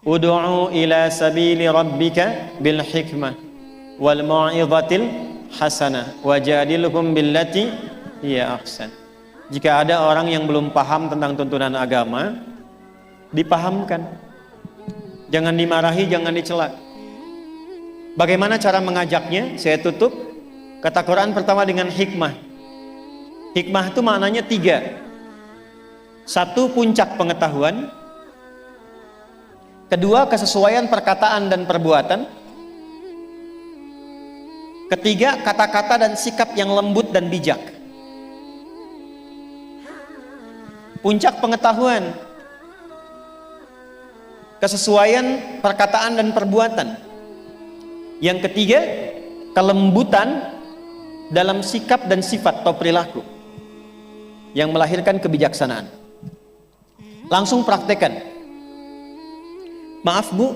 Ud'u ila sabili rabbika bil hikmah wal mau'izatil hasanah wajadilhum billati hiya ahsan. Jika ada orang yang belum paham tentang tuntunan agama, dipahamkan. Jangan dimarahi, jangan dicela. Bagaimana cara mengajaknya? Saya tutup. Kata Quran pertama dengan hikmah. Hikmah itu maknanya 3. 1, puncak pengetahuan. 2, kesesuaian perkataan dan perbuatan. 3, kata-kata dan sikap yang lembut dan bijak. Puncak pengetahuan, kesesuaian perkataan dan perbuatan. Yang 3, kelembutan dalam sikap dan sifat atau perilaku yang melahirkan kebijaksanaan. Langsung praktekkan. Maaf Bu,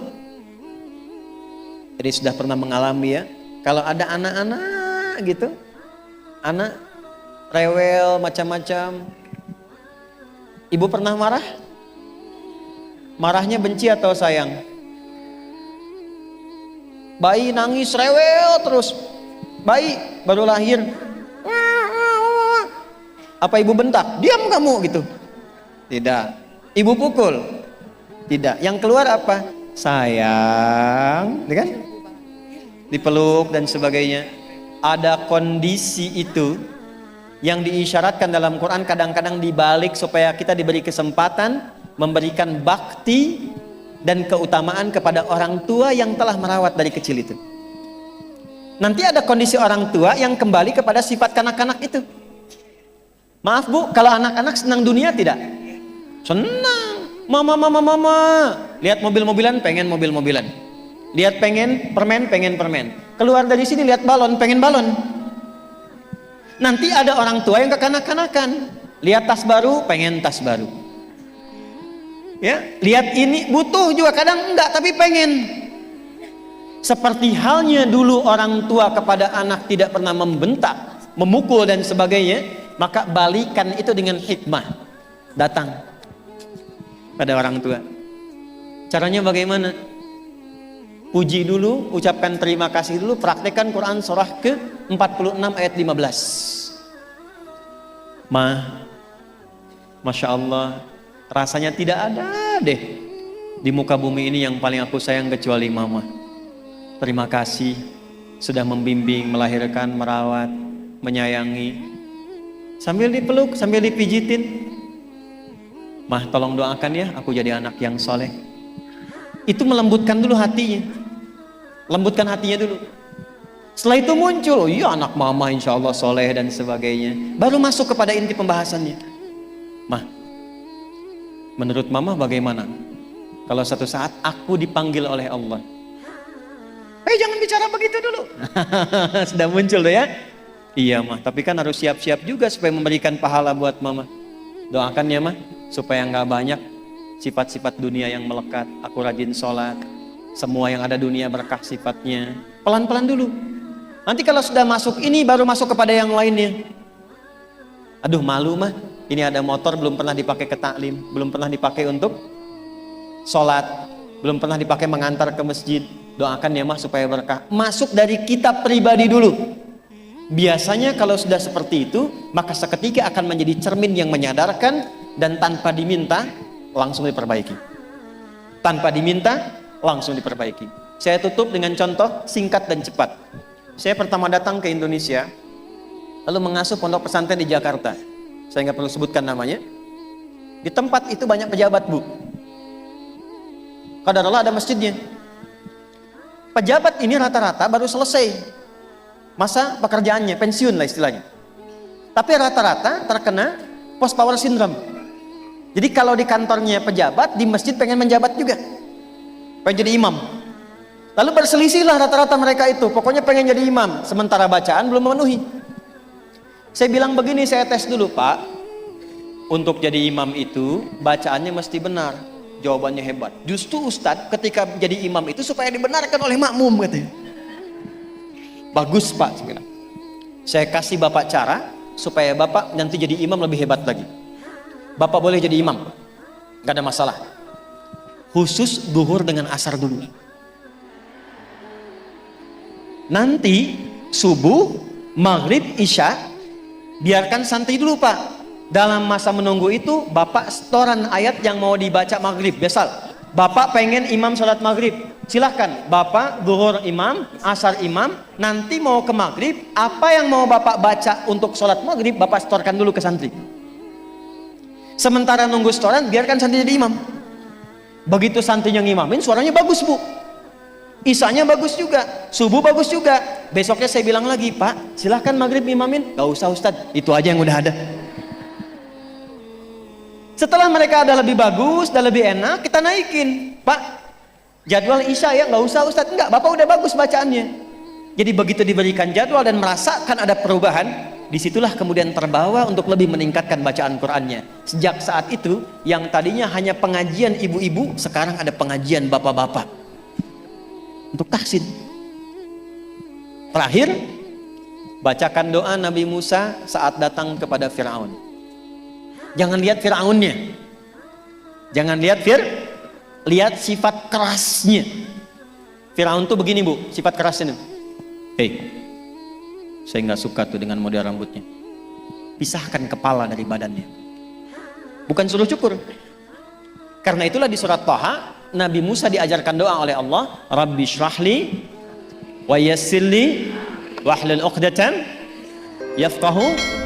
jadi sudah pernah mengalami ya, kalau ada anak-anak gitu, anak rewel macam-macam, ibu pernah marah? Marahnya benci atau sayang? Bayi nangis rewel terus, bayi baru lahir, apa ibu bentak? Diam kamu gitu? Tidak. Ibu pukul? Tidak. Yang keluar apa? Sayang, kan? Dipeluk dan sebagainya. Ada kondisi itu yang diisyaratkan dalam Quran, kadang-kadang dibalik supaya kita diberi kesempatan memberikan bakti dan keutamaan kepada orang tua yang telah merawat dari kecil itu. Nanti ada kondisi orang tua yang kembali kepada sifat kanak-kanak itu. Maaf Bu, kalau anak-anak senang dunia tidak? Senang. Mama. Lihat mobil-mobilan, pengen mobil-mobilan. Lihat pengen permen, pengen permen. Keluar dari sini lihat balon, pengen balon. Nanti ada orang tua yang kekanak-kanakan. Lihat tas baru, pengen tas baru. Ya, lihat ini butuh juga, kadang enggak tapi pengen. Seperti halnya dulu orang tua kepada anak tidak pernah membentak, memukul dan sebagainya, maka balikan itu dengan hikmah. Datang pada orang tua. Caranya bagaimana? Puji dulu, ucapkan terima kasih dulu, praktekkan Quran surah ke-46 ayat 15. Masya Allah, rasanya tidak ada deh di muka bumi ini yang paling aku sayang kecuali mama. Terima kasih sudah membimbing, melahirkan, merawat, menyayangi. Sambil dipeluk, sambil dipijitin. Mah, tolong doakan ya, aku jadi anak yang soleh. Itu melembutkan dulu hatinya. Lembutkan hatinya dulu. Setelah itu muncul, iya anak mama insya Allah soleh dan sebagainya. Baru masuk kepada inti pembahasannya. Mah, menurut mama bagaimana kalau satu saat aku dipanggil oleh Allah? Jangan bicara begitu dulu. Sudah muncul tuh ya. Iya mah, tapi kan harus siap-siap juga supaya memberikan pahala buat mama. Doakan ya mah, supaya nggak banyak sifat-sifat dunia yang melekat. Aku rajin sholat, semua yang ada dunia berkah sifatnya. Pelan-pelan dulu. Nanti kalau sudah masuk ini, baru masuk kepada yang lainnya. Aduh malu mah, ini ada motor belum pernah dipakai ke taklim, belum pernah dipakai untuk sholat, belum pernah dipakai mengantar ke masjid. Doakan ya mah supaya berkah. Masuk dari kita pribadi dulu. Biasanya kalau sudah seperti itu, maka seketika akan menjadi cermin yang menyadarkan dan tanpa diminta langsung diperbaiki. Tanpa diminta langsung diperbaiki. Saya tutup dengan contoh singkat dan cepat. Saya pertama datang ke Indonesia, lalu mengasuh pondok pesantren di Jakarta. Saya nggak perlu sebutkan namanya. Di tempat itu banyak pejabat Bu. Qadarullah ada masjidnya. Pejabat ini rata-rata baru selesai masa pekerjaannya, pensiun lah istilahnya. Tapi rata-rata terkena post power syndrome. Jadi kalau di kantornya pejabat, di masjid pengen menjabat juga, pengen jadi imam. Lalu berselisihlah rata-rata mereka itu, pokoknya pengen jadi imam, sementara bacaan belum memenuhi. Saya bilang begini, saya tes dulu Pak, untuk jadi imam itu bacaannya mesti benar. Jawabannya hebat. Justru Ustadz ketika jadi imam itu supaya dibenarkan oleh makmum katanya. Bagus Pak, saya kasih Bapak cara supaya Bapak nanti jadi imam lebih hebat lagi. Bapak boleh jadi imam, gak ada masalah. khusus duhur dengan asar dulu. Nanti subuh, maghrib, isya biarkan santai dulu Pak. Dalam masa menunggu itu Bapak setoran ayat yang mau dibaca maghrib. Biasa Bapak pengen imam sholat maghrib, silahkan Bapak duhur imam, asar imam. Nanti mau ke maghrib, apa yang mau Bapak baca untuk sholat maghrib Bapak setorkan dulu ke santri. Sementara nunggu setoran biarkan santri jadi imam. Begitu santrinya ngimamin suaranya bagus Bu, isanya bagus juga, subuh bagus juga. Besoknya saya bilang lagi, Pak silahkan maghrib imamin. Gak usah Ustadz, itu aja yang udah ada. Setelah mereka ada lebih bagus, dan lebih enak, kita naikin. Pak, jadwal isya ya, nggak usah Ustadz. Enggak, Bapak udah bagus bacaannya. Jadi begitu diberikan jadwal dan merasakan ada perubahan, disitulah kemudian terbawa untuk lebih meningkatkan bacaan Qur'annya. Sejak saat itu, yang tadinya hanya pengajian ibu-ibu, sekarang ada pengajian bapak-bapak. Untuk tahsin. Terakhir, bacakan doa Nabi Musa saat datang kepada Fir'aun. Jangan lihat Fir'aunnya, jangan lihat lihat sifat kerasnya. Fir'aun tuh begini Bu, sifat kerasnya. Hei, saya nggak suka tuh dengan model rambutnya. Pisahkan kepala dari badannya. Bukan suruh cukur. Karena itulah di surat Thaha Nabi Musa diajarkan doa oleh Allah, Rabbi shrahli wa yassirli wahlul 'uqdatan yafqahu